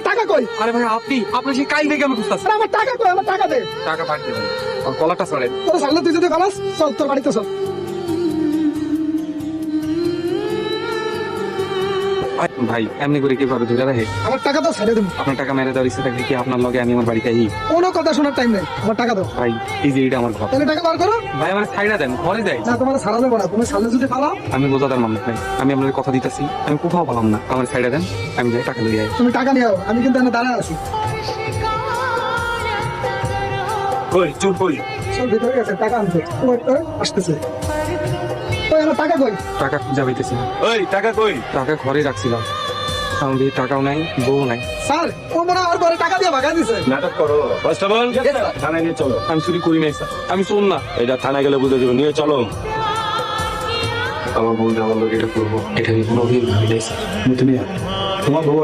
টাকা কই? আরে ভাই আপনি সেই কাল থেকে আমি খুঁজতেছি। আরে আমার টাকা কই? আমার টাকা দে। টাকা পাঠিয়ে দেন, আর কলারটা ছাড়েন। তোর সামনে তুই যদি খালাস, চল তোর বাড়িতে চল। ভাই এমনি করে কিভাবে ধরে রাখে? আমার টাকা তো ছেড়ে দেবো। আপনার টাকা মেরে দেওয়ার ইচ্ছে থাকলে কি আপনার লগে আমি আমার বাড়িতে আই? কোনো কথা শোনার টাইম নেই, আমার টাকা দাও। ভাই এই যে এটা আমার ঘর। তাহলে টাকা বার করো। ভাই আমার ছাইড়া দেন, ঘরে যাই। না তোমার ছাড়া দেবো না, তুমি সামনে যদি পালাও। আমি বোঝাতার মানুষ ভাই, আমি আপনাদের কথা দিতেছি, আমি কোথাও পালাম না। আমার ছাইড়া দেন, আমি যাই টাকা লইয়া আই। তুমি টাকা নিয়ে আও, আমি কিন্তু এখানে দাঁড়ায় আছি। কই চুপ কই? চল ভিতরে গেছে টাকা আনতে, ওই আসতেছে। ওই আমার টাকা কই? টাকা খুঁজা পাইতেছি না। ওই টাকা কই? টাকা ঘরে রাখছিলাম, আমাদের টাকাও নাই, বউ নাই। স্যার ও মনে হয় আর ঘরে টাকা দিয়ে ভাগা দিছে। নাটক করো। কনস্টেবল থানায় নিয়ে চলো। আমি চুরি করি নাই স্যার, আমি শোন না। এটা থানায় গেলে বুঝে দেবো, নিয়ে চলো। আমার বউ আমার লোক এটা করবো, এটা আমি কোনোদিন ভাবি নাই স্যার। তুমি তোমার বউ